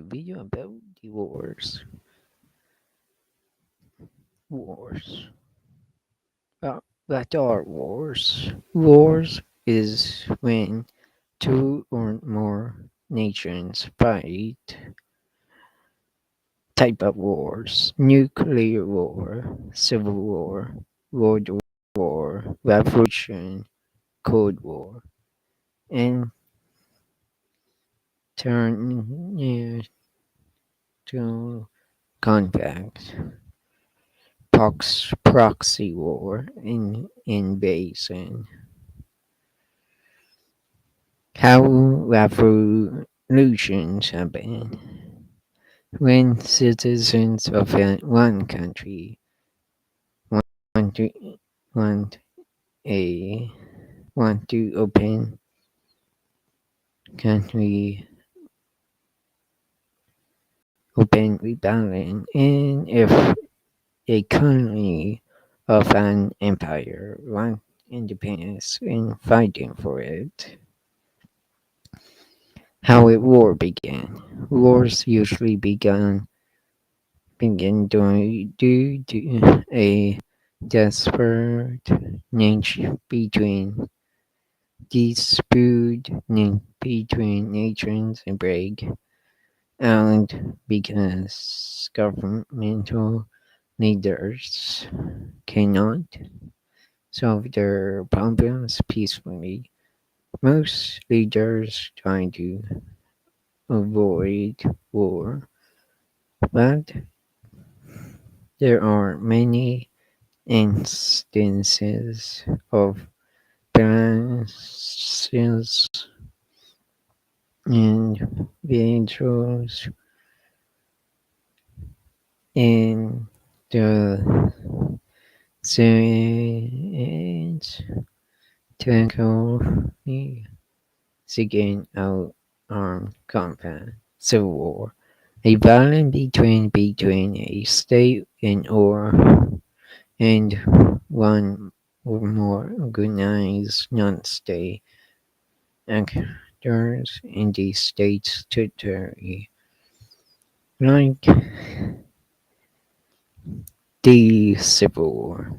video about the wars. Wars. What are wars? Wars is when two or more nations fight. Type of wars: nuclear war, civil war, world war, revolution, cold war, and international conflict. Proxy war in invasion. How revolutions happen. When citizens of one country want to want a want to country open rebellion, and if a colony of an empire want independence and fighting for it. How a war began. Wars usually begin due to a desperate niche between dispute between nations and break and because governmental leaders cannot solve their problems peacefully. Most leaders try to avoid war, but there are many instances of balances individuals in the science tackle seeking out armed combat. Civil war. A violence between a state and one or more organized non-state actors in the state's territory, like the Civil War,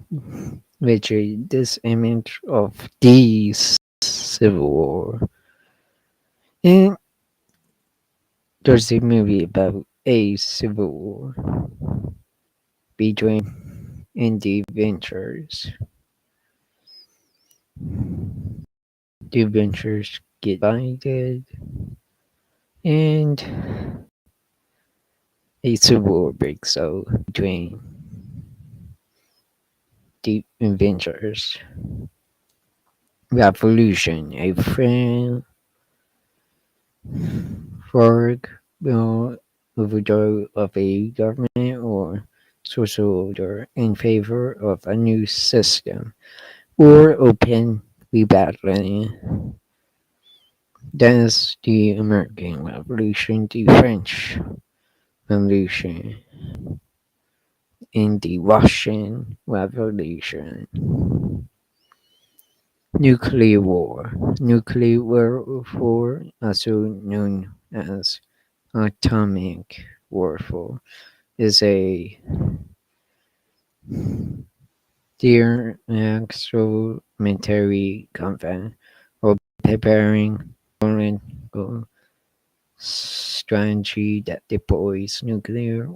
which is this image of the Civil War. And there's a movie about a civil war between the adventures. The adventures get divided, and a civil war breaks out between the adventures. Revolution, a framework will overthrow of a government or social order in favor of a new system, or open rebellion. Thus, the American Revolution, the French Revolution, and the Russian Revolution. Nuclear war. Nuclear warfare, also known as atomic warfare, is a their actual military combat or preparing political strategy that deploys nuclear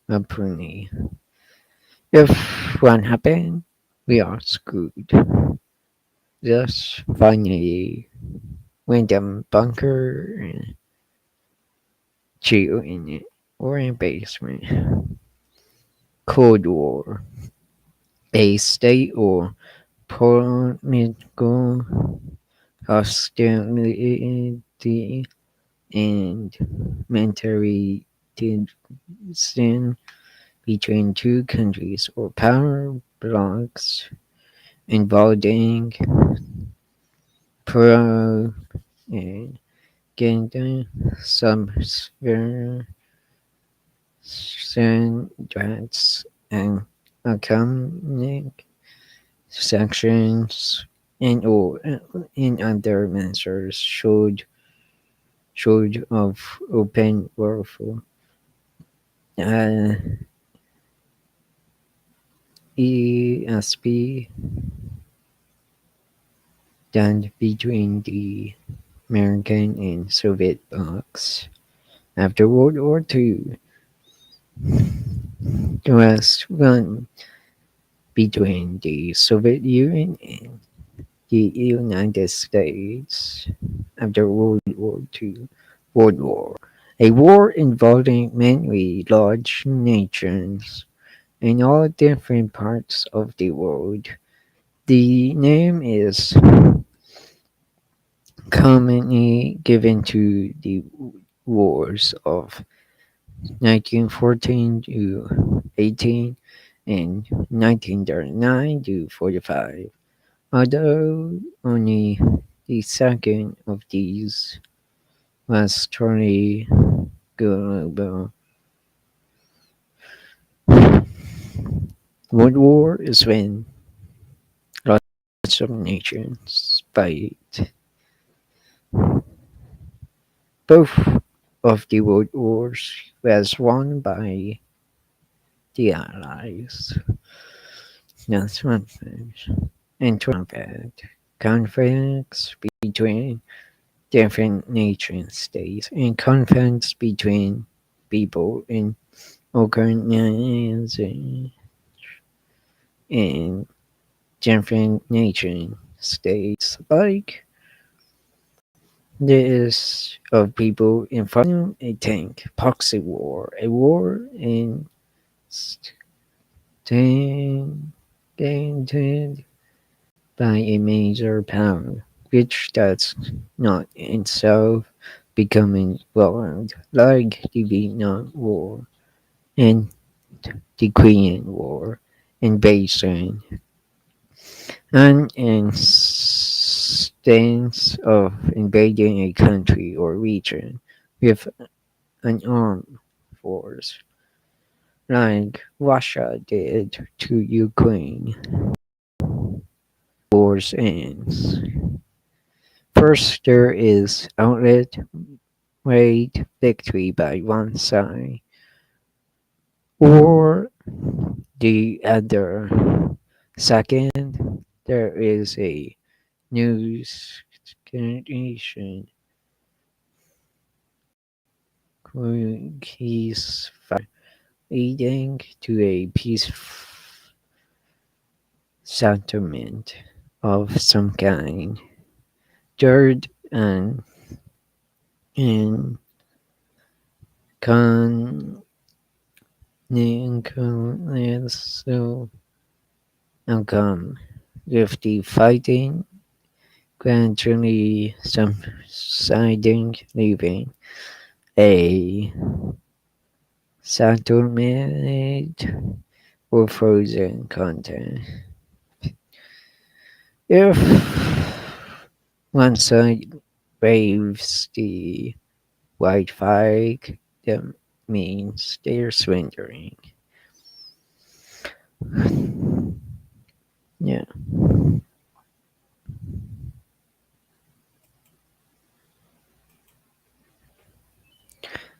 weaponry. If one happens, we are screwed. Just find a random bunker and chill in it, or in a basement. Cold War. A state or political hostility and military tension between two countries or power blocs involving pro and gender subservience and economic sanctions and or in other measures should showed of open warfare. Uh, ESP stand between the American and Soviet blocs. After World War II, the West won between the Soviet Union and the United States. After World War, a war involving many large nations in all different parts of the world. The name is commonly given to the wars of 1914 to 18 and 1939 to 45, although only the second of these was truly global. World War is when lots of nations fight. Both of the world wars was won by the Allies. That's one thing. And trumpet conflicts between different nation states and conflicts between people in organizations in different nation states like this of people in fighting a tank, proxy war, a war in stated by a major power, which does not itself becoming violent, like the Vietnam War and the Korean War invasion. An instance of invading a country or region with an armed force, like Russia did to Ukraine. Wars ends. First, there is outright victory by one side or the other. Second, there is a news communication ceasefire leading to a peaceful settlement of some kind. Third, and con so outcome with the fighting gradually subsiding, leaving a settlement or frozen content. If one side waves the white flag, that means they're surrendering. Yeah.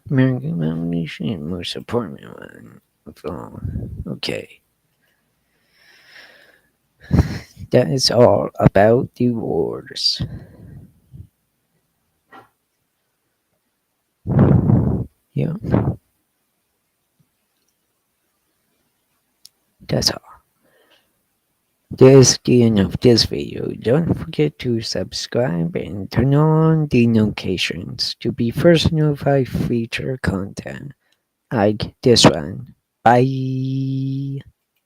American Revolution, most important one of all. Okay. That is all about the wars. Yeah, that's all. That is the end of this video. Don't forget to subscribe and turn on the notifications to be first notified future content like this one. Bye.